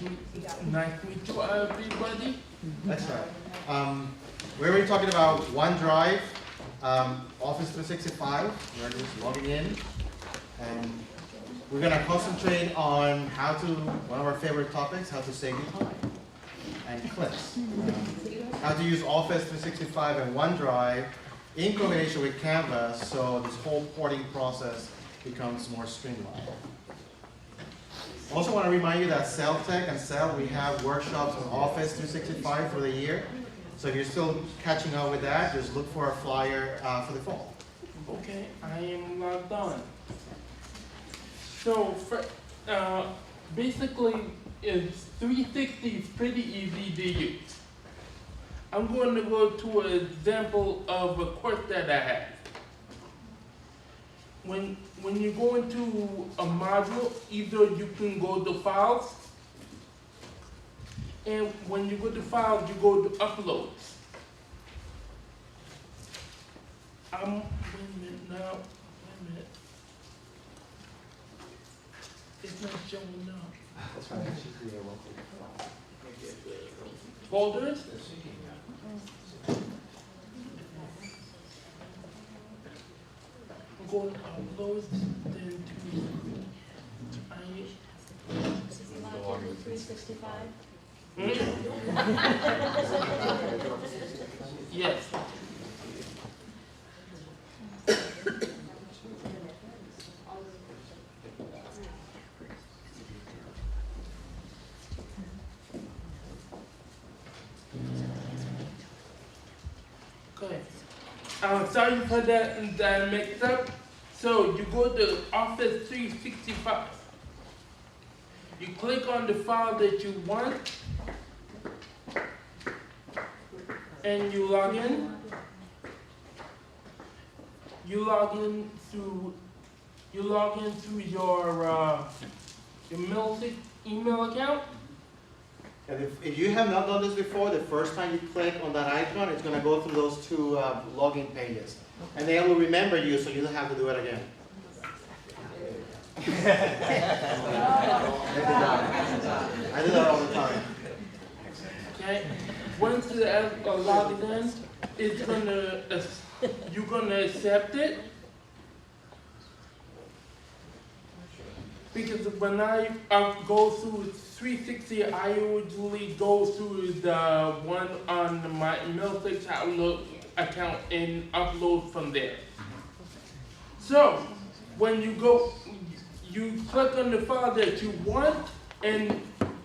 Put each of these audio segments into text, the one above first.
Nice to meet you, everybody. That's right. We're already talking about OneDrive, Office 365. We're just logging in. And we're going to concentrate on one of our favorite topics, how to save your time and clicks. How to use Office 365 and OneDrive in combination with Canvas so this whole porting process becomes more streamlined. I also want to remind you that CELT and CELT, we have workshops on Office 365 for the year. So if you're still catching up with that, just look for a flyer for the fall. Okay, I am logged on. So, basically, it's 360 is pretty easy to use. I'm going to go to an example of a course that I have. When you go into a module, either you can go to Files, and when you go to Files, you go to Uploads. Wait a minute now, wait a minute. It's not showing up. That's right. Folders? I'm going to upload, then to 365. Yes. Okay. Sorry for that mix up. So you go to Office 365. You click on the file that you want, and you log in. You log in through your Middlesex email account. And if you have not done this before, the first time you click on that icon, it's going to go through those two login pages. And they will remember you, so you don't have to do it again. I do that all the time. Okay. Once you have logged in, you're gonna accept it. Because when I go through 360, I usually go through the one on my Middlesex Outlook account and upload from there. So when you go, you click on the file that you want, and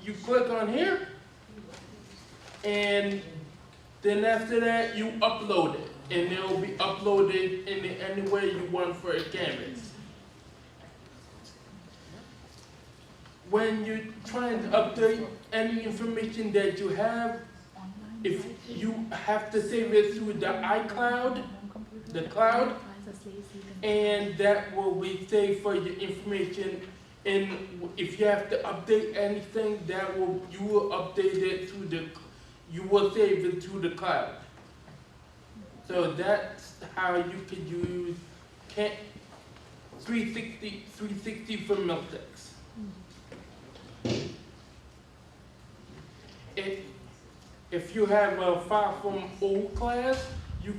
you click on here, and then after that you upload it, and it will be uploaded in any way you want for a canvas. When you're trying to update any information that you have, if you have to save it through the iCloud, the cloud, and that will be saved for your information. And if you have to update anything, you will update it you will save it to the cloud. So that's how you could use 360 for Middlesex. If you have a file from old class, you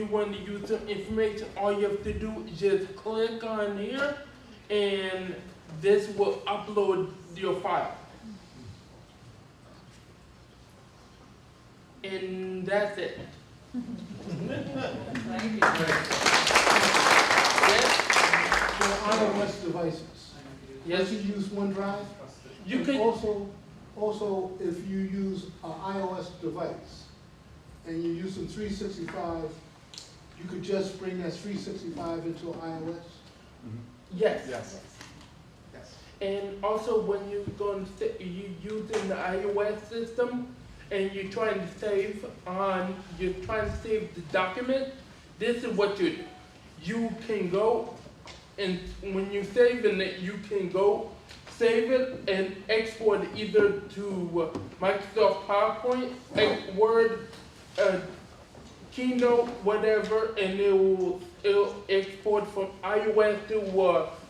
want to use some information, all you have to do is just click on here, and this will upload your file. And that's it. Yes? For iOS devices, Yes. once you use OneDrive, You and can also if you use an iOS device and you use some 365, you could just bring that 365 into iOS. yes. Yes. And also when you using the iOS system and you're trying to save the document, this is what you do. You can go, and when you save it, you can go save it and export it either to Microsoft PowerPoint, Word, Keynote, whatever, and it will it'll export from iOS to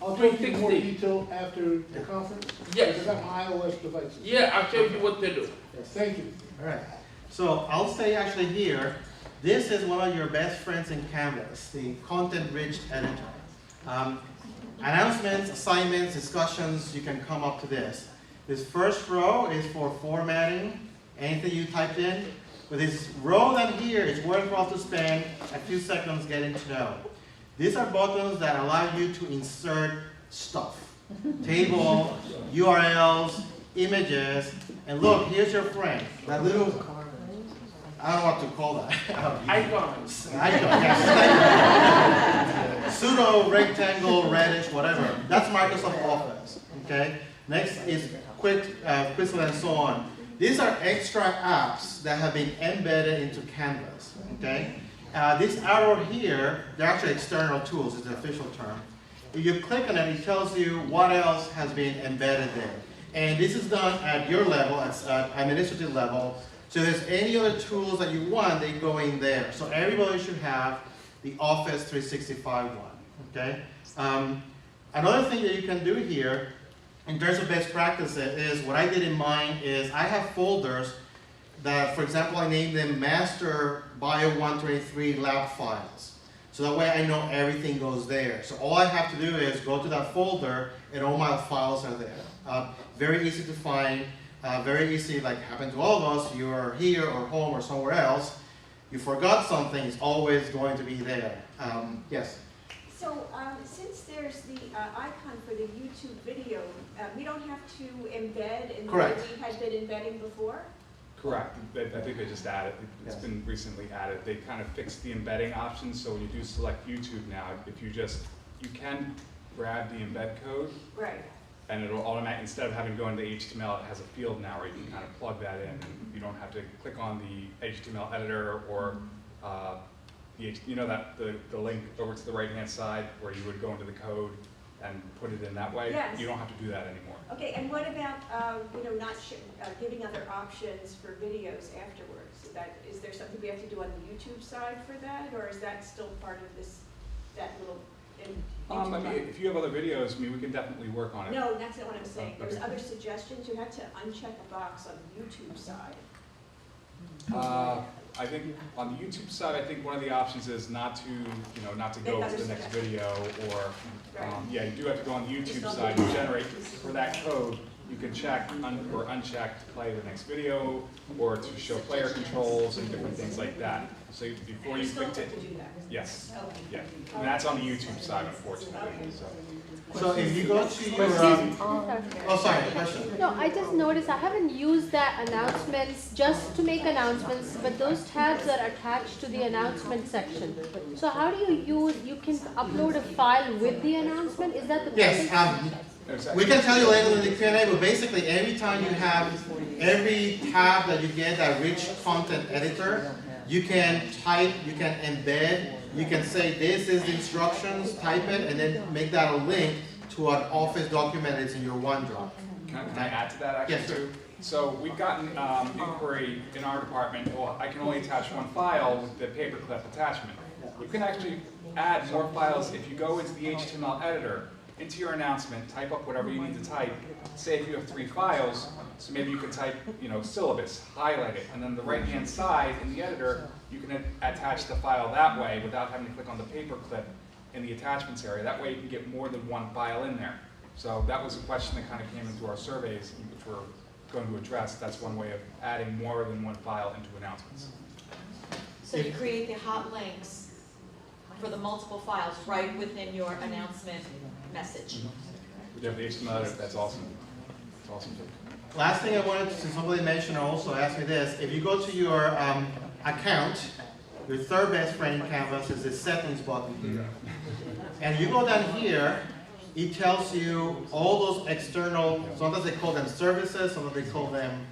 I'll talk to you in more 360. detail after the conference. Yes. Because I got my iOS devices. Yeah, I'll show you what to do. Yes, thank you. All right. So I'll stay actually here. This is one of your best friends in Canvas, the content-rich editor. Announcements, assignments, discussions, you can come up to this. This first row is for formatting, anything you typed in. But this row down here is worthwhile to spend a few seconds getting to know. These are buttons that allow you to insert stuff. Table, URLs, images, and look, here's your friend. That little, I don't know what to call that. Icons. Icon, yes. Pseudo, rectangle, reddish, whatever. That's Microsoft Office, okay? Next is Quizlet and so on. These are extra apps that have been embedded into Canvas, okay? This arrow here, they're actually external tools, is the official term. If you click on it, it tells you what else has been embedded there. And this is done at your level, at administrative level. So if there's any other tools that you want, they go in there. So everybody should have the Office 365 one, okay? Another thing that you can do here, in terms of best practices, is what I did in mine is I have folders that, for example, I named them Master Bio 123 Lab Files. So that way I know everything goes there. So all I have to do is go to that folder and all my files are there. Very easy to find, very easy, like happened to all of us. You're here or home or somewhere else. You forgot something, it's always going to be there. Yes? So since there's the icon for the YouTube video, we don't have to embed in the way Correct. we had been embedding before? Correct. I think they just added, it's been recently added. They kind of fixed the embedding option, so when you do select YouTube now, if you can grab the embed code, Right. and it'll automatically, instead of having to go into the HTML, it has a field now where you can kind of plug that in, and you don't have to click on the HTML editor or the link over to the right-hand side where you would go into the code and put it in that way. Yes. You don't have to do that anymore. Okay, and what about, not giving other options for videos afterwards? Is there something we have to do on the YouTube side for that, or is that still part of that little YouTube? If you have other videos, we can definitely work on it. No, that's not what I'm saying. There's Okay. other suggestions. You had to uncheck a box on the YouTube side. I think on the YouTube side, I think one of the options is not to go to the next video, or yeah, you do have to go on the YouTube side and generate for that code. You can check or uncheck to play the next video, or to show player controls and different things like that. So before you still click have it, to do that. yes, Okay. yeah, and that's on the YouTube side, unfortunately. So if you go to your, oh sorry, question. No, I just noticed I haven't used that announcements just to make announcements, but those tabs are attached to the announcement section. So how do you can upload a file with the announcement? Is that the Yes, So, we can tell you later in the Q&A, but basically every time you have, every tab that you get, that rich content editor, you can type, you can embed, you can say this is the instructions, type it, and then make that a link to an Office document that's in your OneDrive. can I add to that actually Yes, sir. too? So we've gotten inquiry in our department, well, I can only attach one file with the paperclip attachment. You can actually add more files if you go into the HTML editor, into your announcement, type up whatever you need to type. Say if you have 3 files, so maybe you can type, syllabus, highlight it, and then the right-hand side in the editor, you can attach the file that way without having to click on the paperclip in the attachments area. That way you can get more than one file in there. So that was a question that kind of came into our surveys, which we're going to address. That's one way of adding more than one file into announcements. So you create the hot links for the multiple files right within your announcement message. If you have the HTML editor, that's awesome. It's awesome too. Last thing I wanted to, somebody mentioned or also asked me this, if you go to your account, your third best friend in Canvas is this settings button here. And you go down here, it tells you all those external, sometimes they call them services, sometimes they call them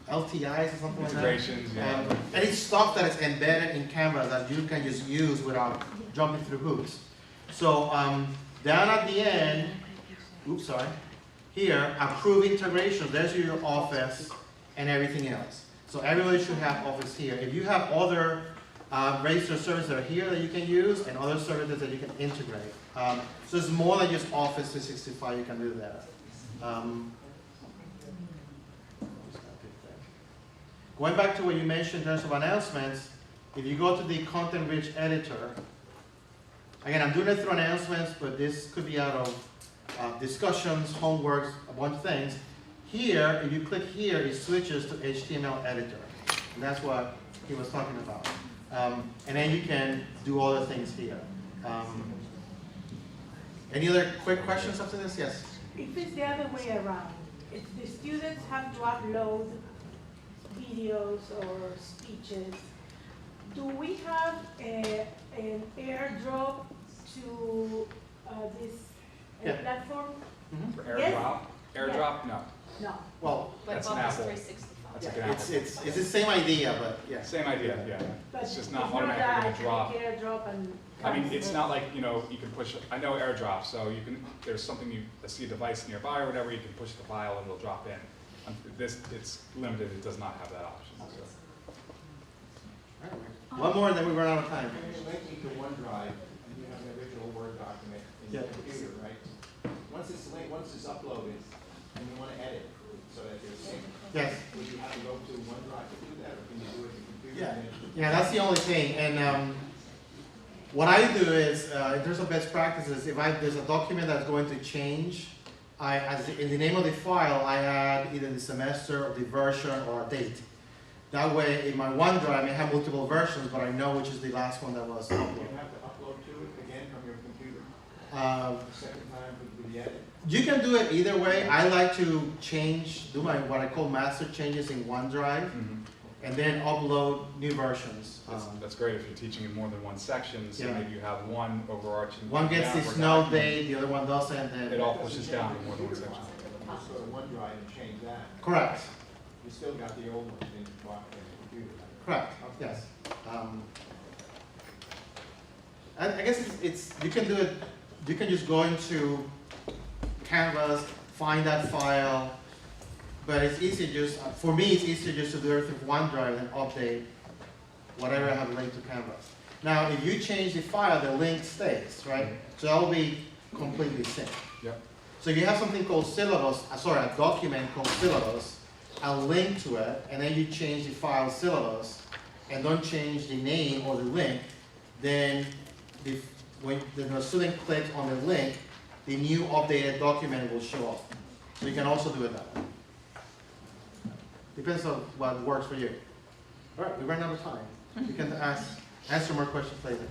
LTIs or something like that. Integrations, yeah. Any stuff that is embedded in Canvas that you can just use without jumping through hoops. So down at the end, oops, sorry, here, approve integrations, there's your Office and everything else. So everybody should have Office here. If you have other registered services that are here that you can use, and other services that you can integrate. So it's more than just Office 365, you can do that. Going back to what you mentioned in terms of announcements, if you go to the content-rich editor, again, I'm doing it through announcements, but this could be out of discussions, homeworks, a bunch of things. Here, if you click here, it switches to HTML editor. And that's what he was talking about. And then you can do other things here. Any other quick questions after this? Yes? If it's the other way around, if the students have to upload videos or speeches, do we have an airdrop to this Yeah. platform? Mhm. For Yes. AirDrop? AirDrop? No. No. Well, Like That's an Office Apple. 365. That's like an Apple. it's the same idea, but yes. Same idea, yeah. But It's just not automatically gonna drop. airdrop and. I mean, it's not like, you know, you can push, I know AirDrop, so you can, there's something you see a device nearby or whatever, you can push the file and it'll drop in. This, it's limited, it does not have that option, so. All right. One more and then we run out of time. When you're linking to OneDrive and you have an original Word document in your Yeah. computer, right? Once it's linked, once it's uploaded, and you want to edit so that they're synced, Yes. would you have to go to OneDrive to do that, or can you do it in your computer? Yeah. and then- Yeah, that's the only thing. And what I do is, in terms of best practices, if there's a document that's going to change, in the name of the file, I add either the semester, or the version, or a date. That way, in my OneDrive, I may have multiple versions, but I know which is the last one that was You uploaded. have to upload to it again from your computer, Uh, the second time with the edit. You can do it either way. I like to do what I call master changes in OneDrive, and then upload new versions. That's great if you're teaching in more than one section, so Yeah. maybe you have one overarching. One gets the downward snow document. date, the other one doesn't, and It all pushes down in more than one section. Just go to OneDrive and change that. correct, You still got the old one in your computer. correct, yes. And I guess you can do it. You can just go into Canvas, find that file, but it's easier for me, it's easier just to do everything with OneDrive and update whatever I have linked to Canvas. Now, if you change the file, the link stays, right? So that will be completely synced. Yep. So if you have something called syllabus, a document called syllabus, a link to it, and then you change the file syllabus, and don't change the name or the link, then when the student clicks on the link, the new updated document will show up. So you can also do it that way. Depends on what works for you. All right, we ran out of time. You can answer more questions later.